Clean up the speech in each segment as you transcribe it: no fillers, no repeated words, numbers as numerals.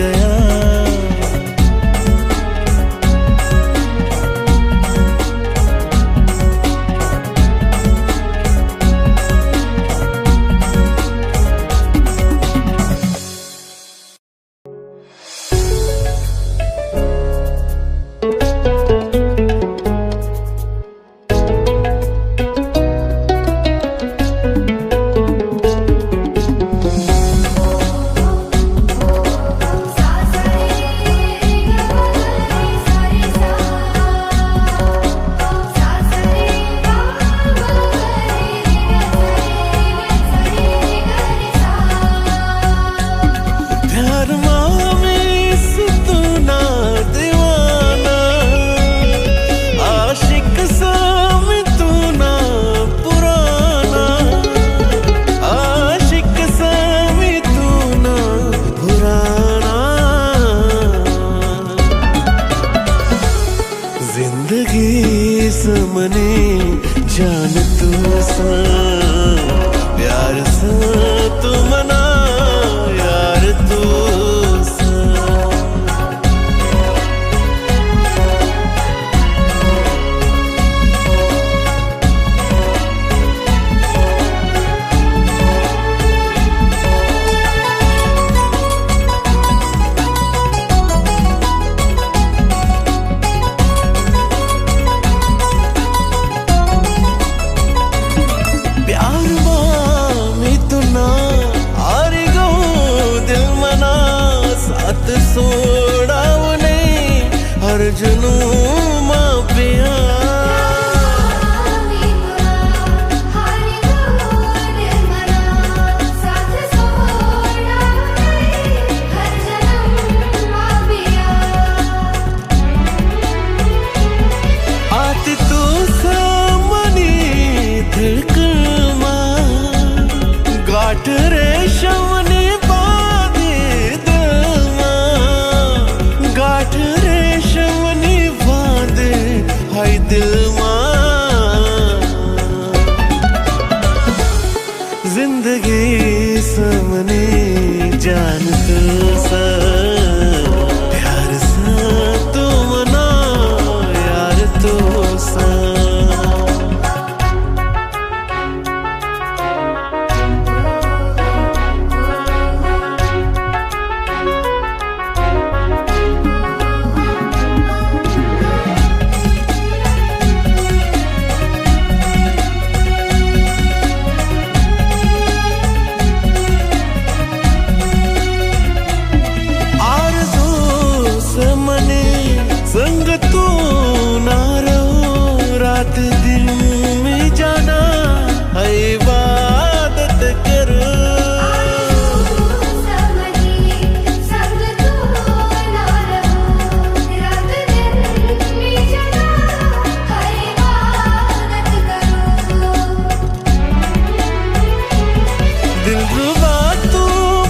गया। जिंदगी समने जान तू सा प्यार सा तू मना यार तू सा। सोडावने हर जनूम पिया आती तू सामनी धड़कमा गाठ रेशमनी दिल जिंदगी सामने जान तू सा प्यार सा तू मना यार तू सा। संग तू ना रहो रात दिन में जाना है इबादत करो। संग तू ना रहो रात दिन में जाना है इबादत करो। दिलरुबा तू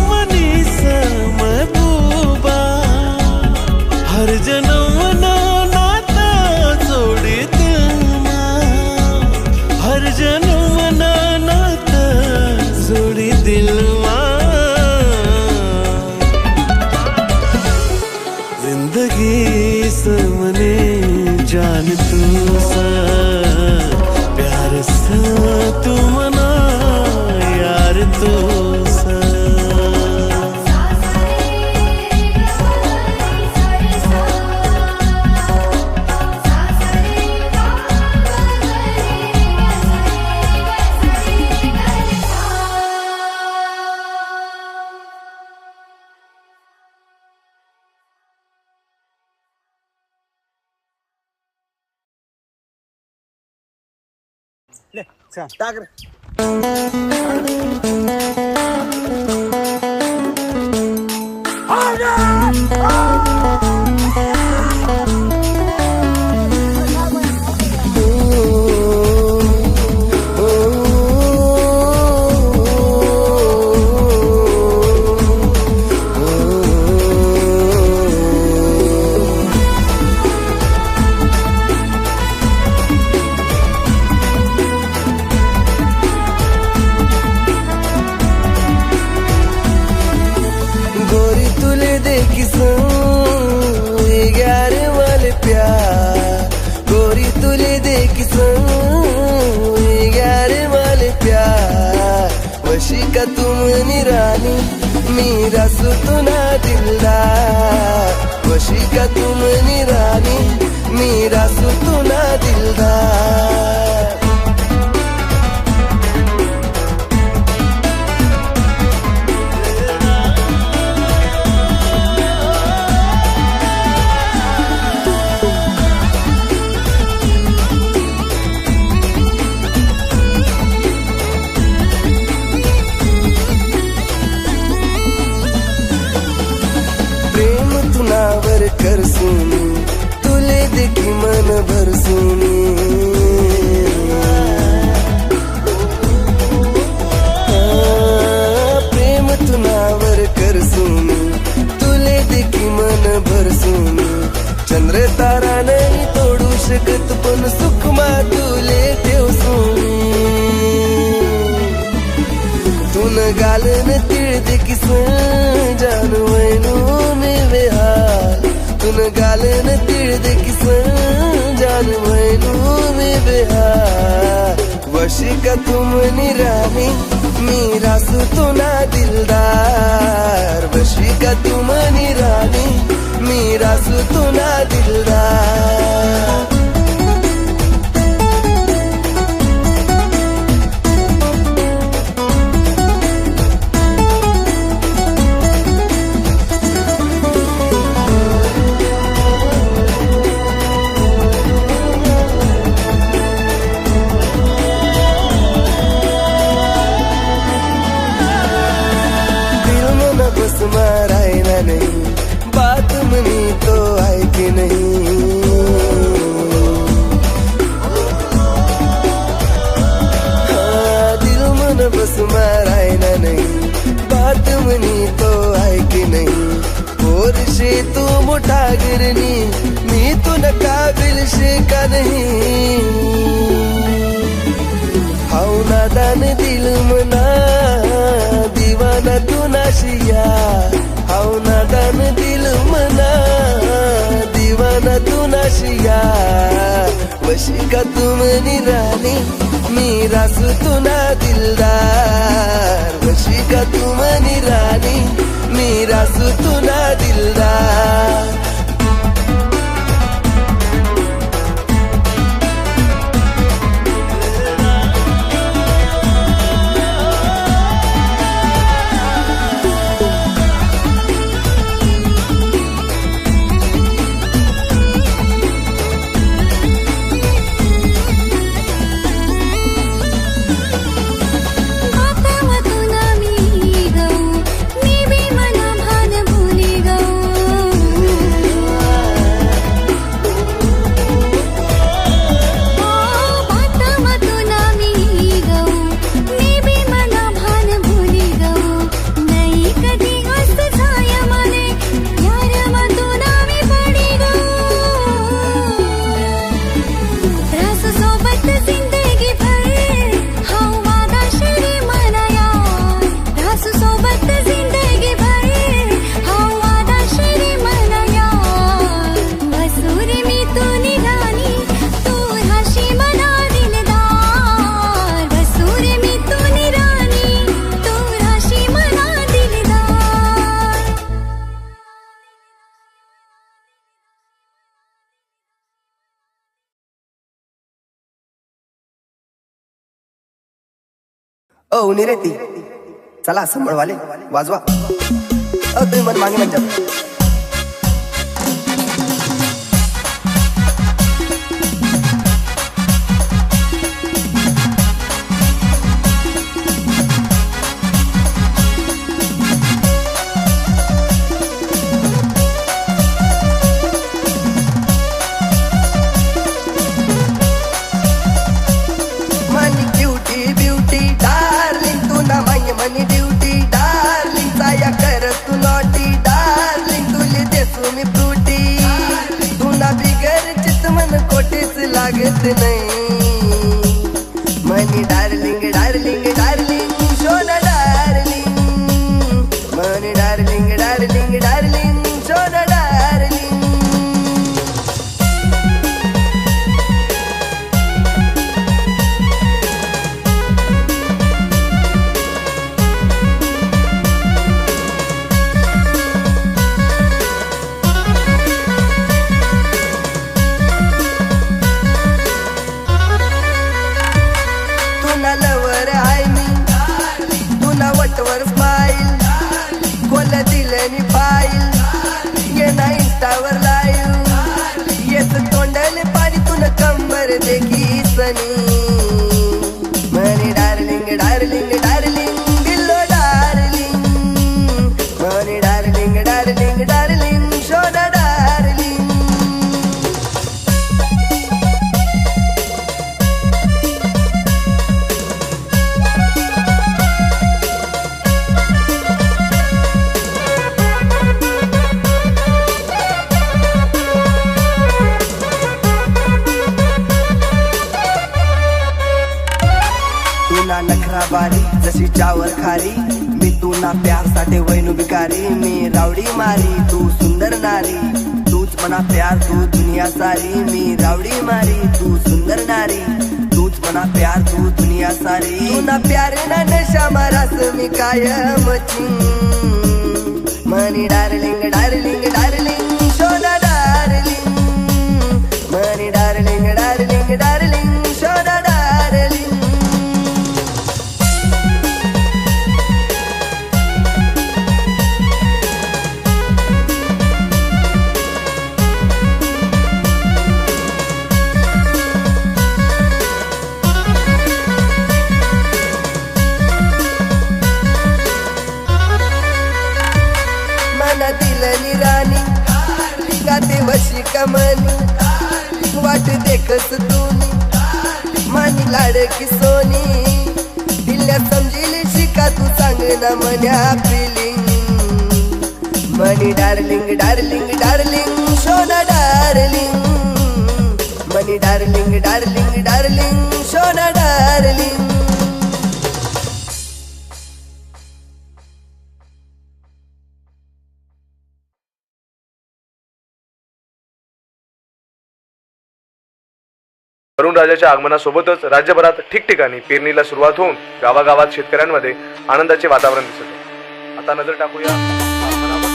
मनीषा महबूबा हर जन्म जन्म नाता जोड़ी दिल जिंदगी सामने जान तू सा प्यार सा तू मना यार तू सा। ले टाक रे। मेरा सुतना दिलदार, वशी का तुम निरानी, मेरा सुतना दिलदार. तुनावर कर सुनी, तुले देखी मन भर सुनी. प्रेम तुनावर कर सुनी, तुले देखी मन भर सुनी. चंद्र तारा नाही तोडू शकत, पण सुखमा तुले ठेव सुनी. तुन गालन तिळ देखी जान वैनून बेहाल, तुन गालन तिळ देखी जान वैनून बेहाल. वशी का तुम निरानी, मेरा सुतना दिलदार. वशी का तुम निरानी, मेरा सुतना दिलदार. बस मारायला नहीं, बात मनी तो आए कि नहीं. दिल मन बस मारायला नहीं, बात मनी तो आए कि नहीं. पोरशे तू मोठा गिरनी, मी तू नकाबिल शे का नहीं. हाउ नादान दिल मना, दीवाना तू नाशिया. हाउ नादान दिल मना, दीवाना तू नाशिया. वशी का तुम निरानी, मेरा सुतना दिलदार. वशी का तुम निरानी, मेरा सुतना दिलदार. ओ निरेती, चला संभळवाले वाजवा. तुम्ही मन मागे म्हणता. मनी ड्यूटी डार्लिंग, साया कर तू नॉटी डार्लिंग. इंस्टावर लाईव्ह येत तोंडाले पाणी तुन कंबर देखी सनी मनी डार्लिंग डार्लिंग डार्लिंग बिल्लो डार्लिंग मनी डार्लिंग डार्लिंग डार्लिंग शोना डार्लिंग तुना नखरा बारी जशी चावर खारी मी तुना प्यार साठी वैनु भिकारी मी रावडी मारी तू सुंदर नारी तूच मना प्यार तू दुनिया सारी मी रावडी मारी तू सुंदर नारी तूच मना प्यार तू दुनिया सारी तुना प्यार ना नशा मारास मी कायम मनी डार्लिंग डार्लिंग डार्लिंग शोना डार्लिंग मनी डार्लिंग डार्लिंग डार्लिंग शोना डार्लिंग दिलनी राणी गाते वशी कमनी वाट देखस तूनी मानी लाडकी सोनी दिल्या समजिली शिका तू सांग ना मन्या फिलिंग मनी डार्लिंग डार्लिंग डार्लिंग शोना डार्लिंग मनी डार्लिंग डार्लिंग डार्लिंग शोना डार्लिंग वरुण राजाच्या आगमनासोबतच राज्यभरात ठिकठिकाणी पेरणीला सुरुवात होऊन गावागावात शेतकऱ्यांमध्ये आनंदाचे वातावरण दिसत आहे. आता नजर टाकूया आगमनावर.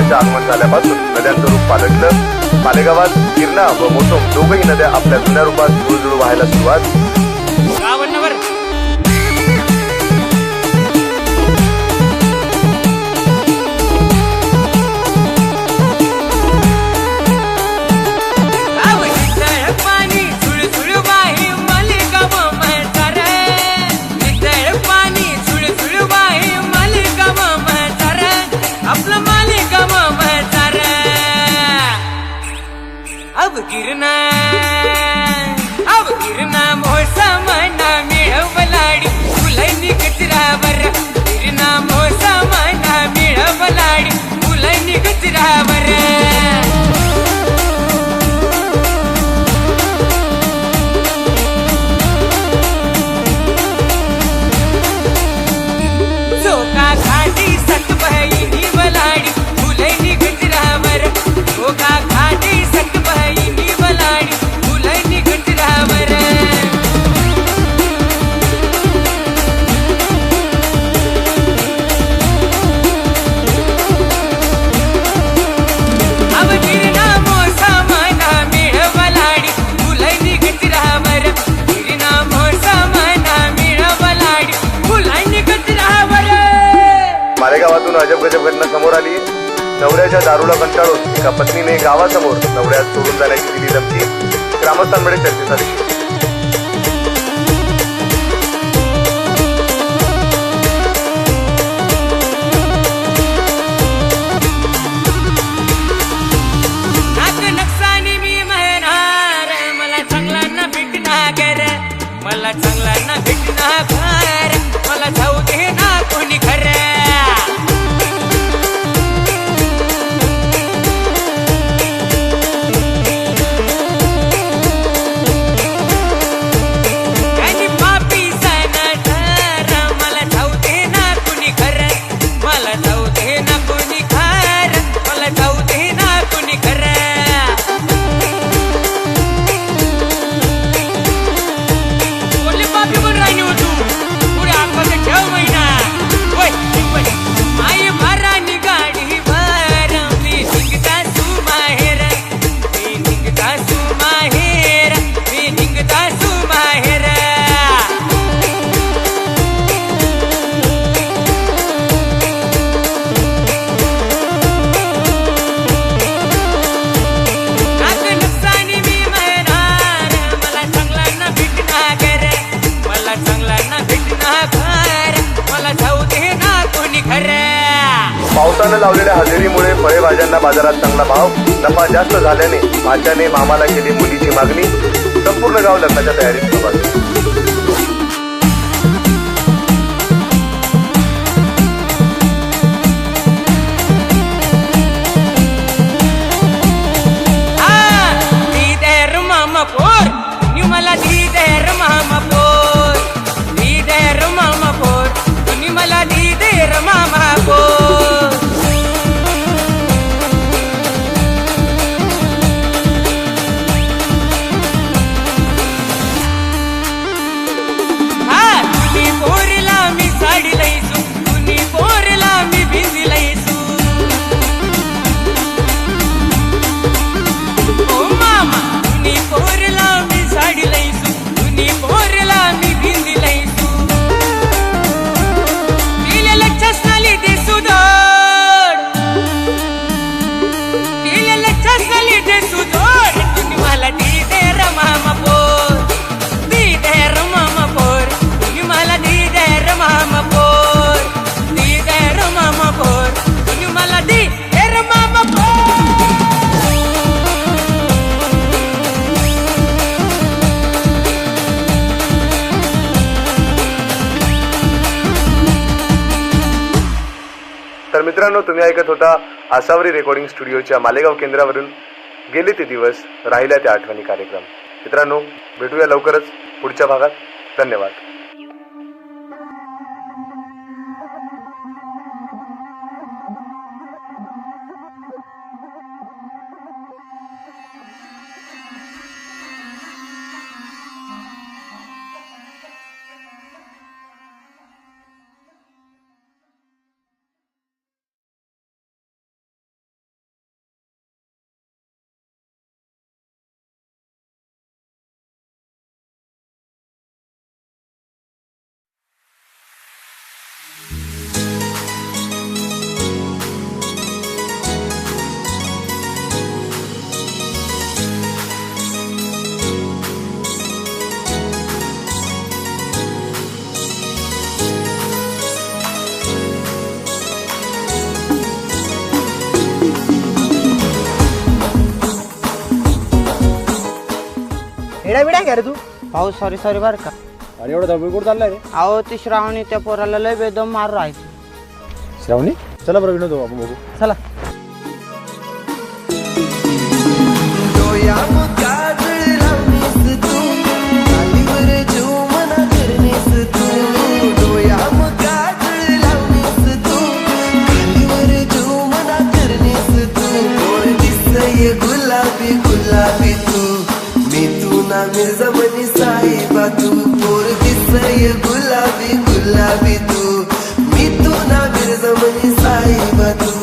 पावसाळ्याचं आगमन झाल्यापासून नद्यांचं रूप पालटलं. मालेगावात गिरणा व मोसोम दोघही नद्या आपल्या जुन्या रूपात जुळजुळू व्हायला सुरुवात. अब गिरना मोसम ना मिळवलाडी फुलैनी गजरावर गिरना मोसम ना मिळवलाडी फुलैनी गजरावर चोका खाटी सत बहिणी वलाडी फुलैनी गजरावर चोका खाटी सत बहिणी वलाडी फुलैनी गजरावर अब गिरना मोसम ना मिळवलाडी फुलैनी गजरावर गिरना मोसम ना मिळवलाडी फुलैनी गजरावर. मालेगावातून अजब गजब घटना समोर आली. नवऱ्याच्या दारूला कंटाळून एका पत्नीने गावासमोर नवऱ्यात सोडून जाण्याची दिली धमकी. ग्रामस्थांमध्ये चर्चेचा विषय. नाक नक्सानी मी म्हणणार मला चांगला ना भेटणार मला चांगला ना भेटणार मला जाऊ दे ना कोणी खरं आणि पापी सणाधार मला जाऊ दे ना कोणी खरं मला जाऊ दे ना कोणी खरं मला जाऊ दे ना कोणी खरं बोलले पापी पण राहिली हो तू पुढे आत्माचं ठेव महिना होय माय भरानी गाडी भर मी निघता तू माहेर मी निघता तू माहेर मी निघता तू माहेर नाक नुकसानी मी म्हणणार मला चांगला ना भेटणार मला चांगला ना भेटणार मला जाऊ दे ना कोणी खरं. पावसानं लावलेल्या हजेरीमुळे फळेभाज्यांना बाजारात चांगला भाव. नफा जास्त झाल्याने भाच्याने मामाला केली मुलीची मागणी. संपूर्ण गाव लग्नाच्या तयारीत सुरुवात. दीदर मामा पोर तुम्ही मला दीदर मामा पोर दीदर मामा पोर तुम्ही मला दीदर मामा पोर तुम्ही पोरला मी साडी लईसू तुम्ही पोरला मी भिंजी लईसू ओ मामा तुम्ही पोरला मी साडी लईसू तुम्ही पोरला मी भिंजी लईसू दिलेला चष्माली दे सुदोड दिलेला चष्माली दे सुदोड तुम्ही मला दी दे र मामा पोर दी दे र मामा पोर तुम्ही मला दी दे र मामा पोर दी दे र मामा पोर तुम्ही मला दी दे र मामा पोर. तर मित्रांनो, तुम्ही ऐकत होता आसावरी रेकॉर्डिंग स्टुडिओच्या मालेगाव केंद्रावरून गेले ते दिवस राहिल्या त्या आठवणी कार्यक्रम. मित्रांनो, भेटूया लवकरच पुढच्या भागात. धन्यवाद. एडा बिडा घ्या रे तू. भाऊ सॉरी सॉरी बरं का. अरे एवढं दबी कुठं चाललाय रे? अहो ती श्रावणी त्या पोराला लय बेदम मार राहायची. श्रावणी चला बरं विनोद आपण बघू. चला. डोळ्यात काजळ लावणीस तू खालीवर जुमना करणीस तू डोळ्यात काजळ लावणीस तू खालीवर जुमना करणीस तू गोड दिसय गुलाबी गुलाबी तू मी तू ना मिर्झा मनी साहेबा तू गोड दिसय गुलाबी गुलाबी तू मी तू ना मिर्झा मनी साहेबा तू.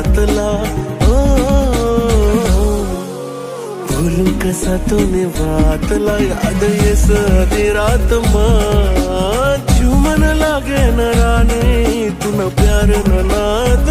वातला भूलू कसा तूने वातला याद येस आधी रात मन लागे न रानी तू न प्यार न नाद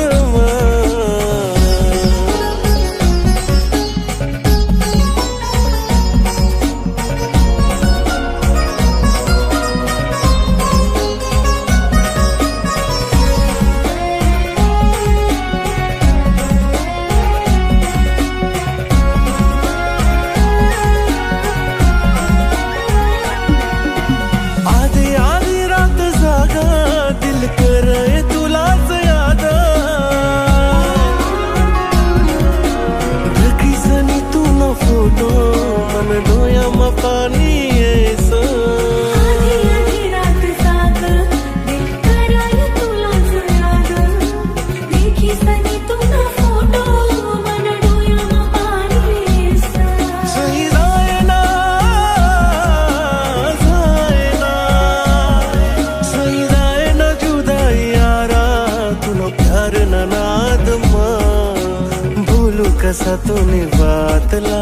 कसा तूने वातला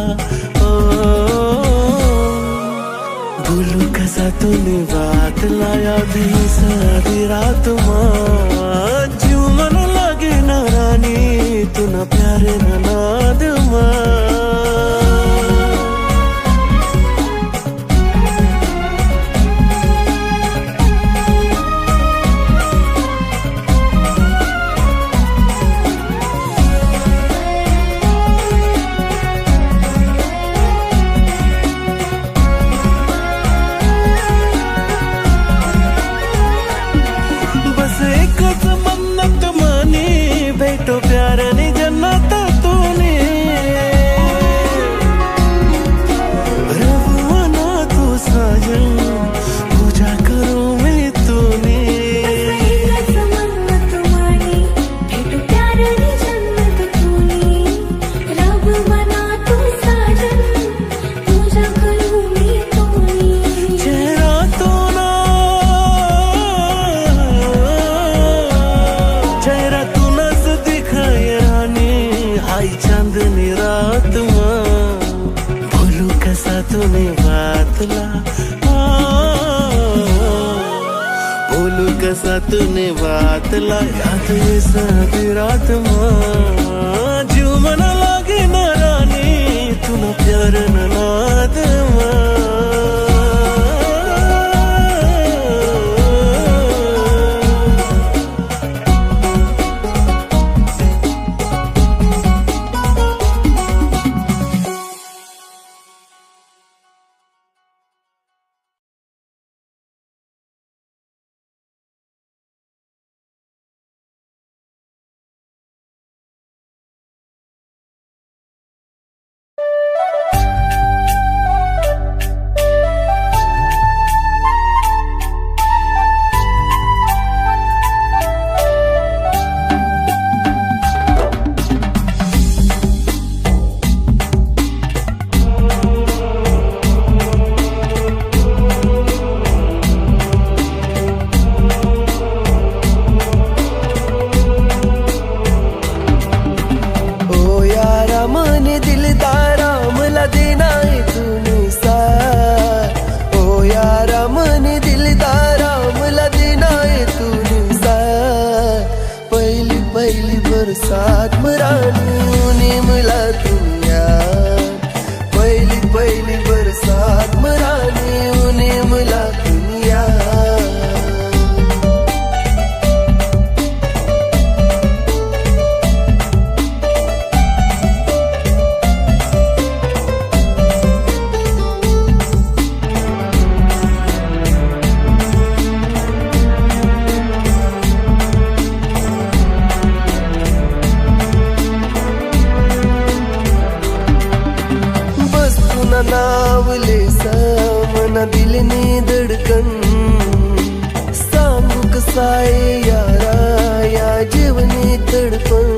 भूलू कसा तूने वातला याद सारी रात जीव मन लागे न रानी तू न प्यारे न नाद भेटो प्यारनी जन्नत तूने रवना तू साजन पूजा करूं मैं तूने भेटो प्यारनी जन्नत तूने रवना तू साजन पूजा करूं मैं तूने चेहरा तो ना चेहरा आई चांदनी रात भूलू कसा तूने वातला भूलू कसा तूने वातला याद ये सारी रात जीव मन लागे न रानी तू न प्यार न नाद बरसात मरानी मला दुनिया पहिली बरसात मरानी मला दुनिया नावले सामना दिलने धडकन सांगू कसाय यारा या जीवनी तडपण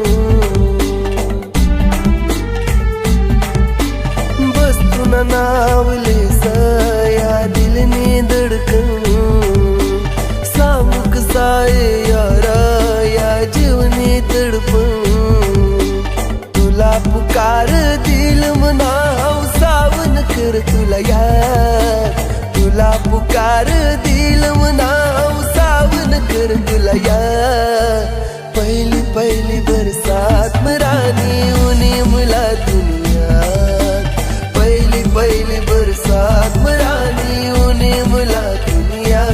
बस तुना नावले साया दिलने धडकन सांगू कसाय यारा या जीवनी तडपण नाव सावन कर तुला यार, तुला पुकार दिल नाव सावन कर तुला यार. पहिली पहिली बरसात मरानी उनी मुला दुनिया, पहिली पहिली बरसात मरानी उनी मुला दुनिया.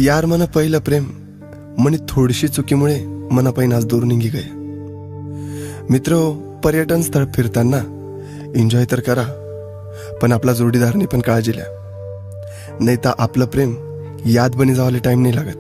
यार मना पहिलं प्रेम म्हणे थोडीशी चुकीमुळे मनापायीन आज दूर निघी गया. मित्र, पर्यटन स्थळ फिरताना एन्जॉय तर करा, पण आपला जोडीदारने पण काळजी घ्या, नाही तर आपलं प्रेम याद बनी जावाले टाइम नाही लागत.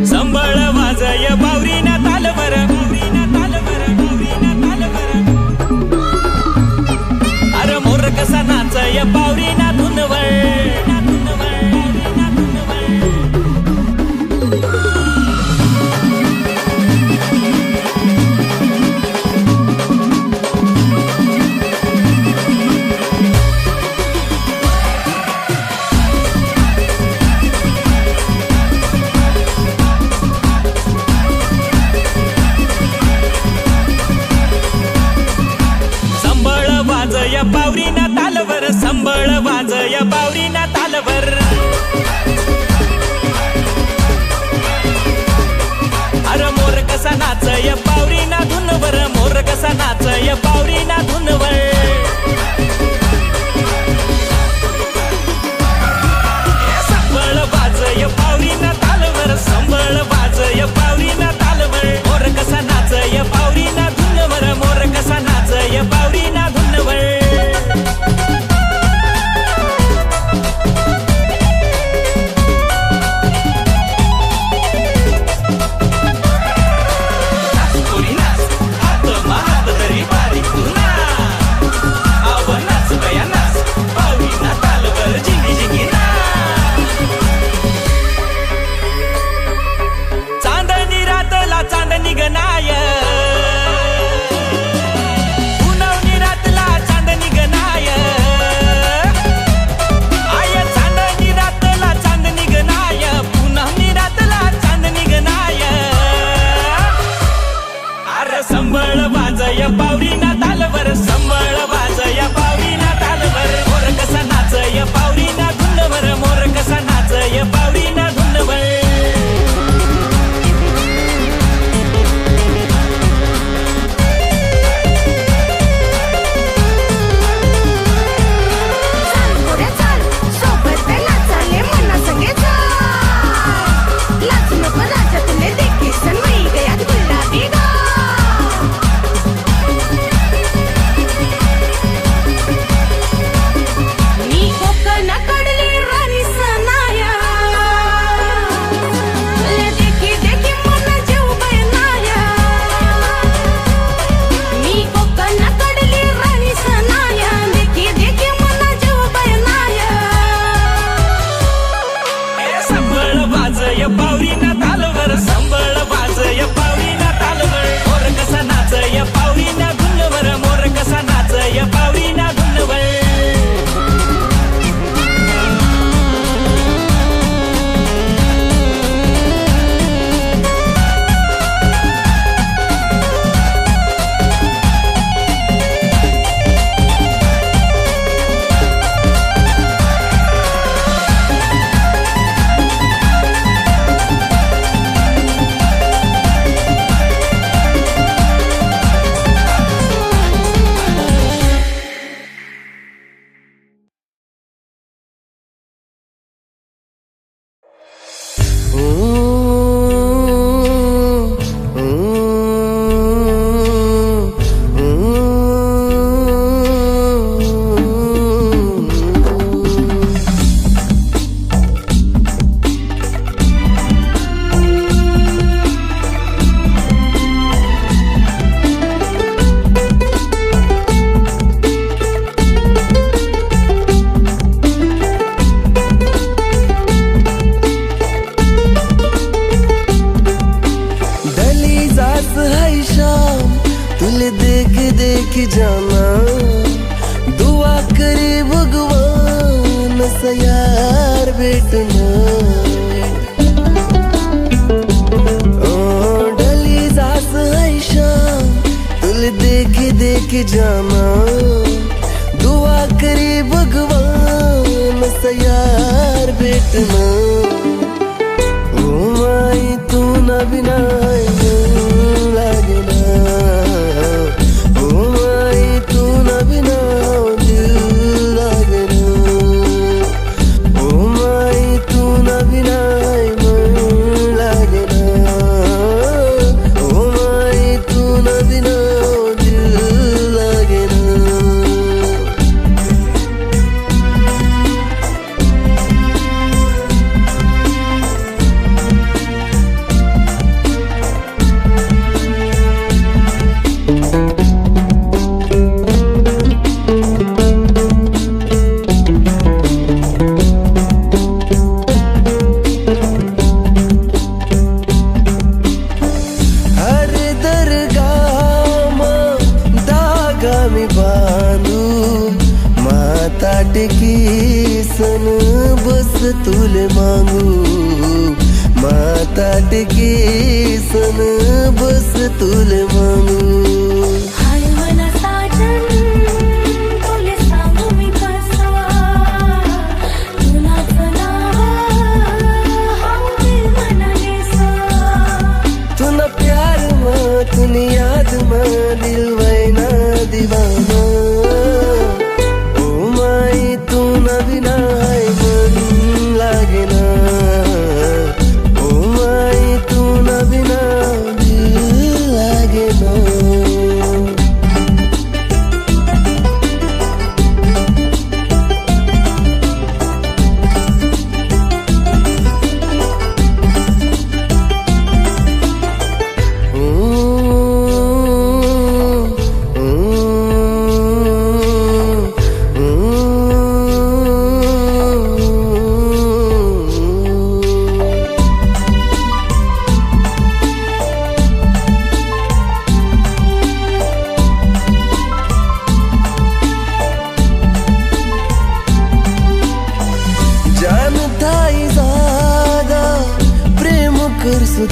संबळ वाजय बावरीना तालवर, अरे मोर कसा नाचय बावरीना धुनवळ. पावरीना तालवर संबळ वाजय पावरीना तालवर मोर कसा नाचय पावरीना धुनवर मोर कसा नाचय पावरीना धुनवर तुले देख देख जाना दुआ करे भगवान सा यार बेटना डली सास ऐशा तुले देख देख जाना दुआ करे भगवान सा यार बेटना ओ माई तू ना बिना लागना की सन बस तुले मांगू माता टिकी सन बस तुले मांगू हाय मना साजन तुले सांगू मी कसा तुला चलावा हाऊ दिल मनाने सा तुला प्यार मा तुनी याद मा दिल वैना दीवाना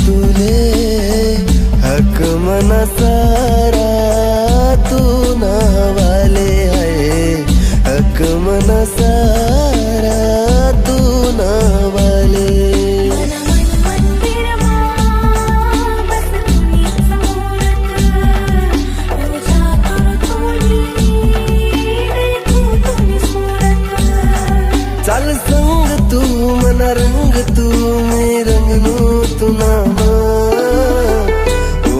तुले हक मना सारा तू ना वाले है हक मना सारा तू ना वाले चल संग तू मना रंग तू मैं रंग नू तू ना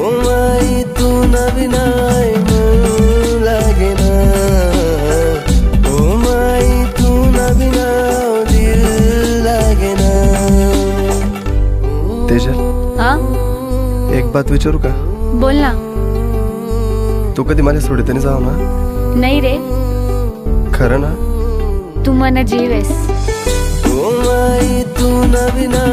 ओ माई तू ना बिना लागे ना ओ माई तू ना बिना दिल लागे ना तेजल हा एक बात विचारू का बोल ना तू कधी माझ्या सोडीतने जाऊ ना नाही रे खरं ना तू मन जीव आहेस ओ माई तू ना बिना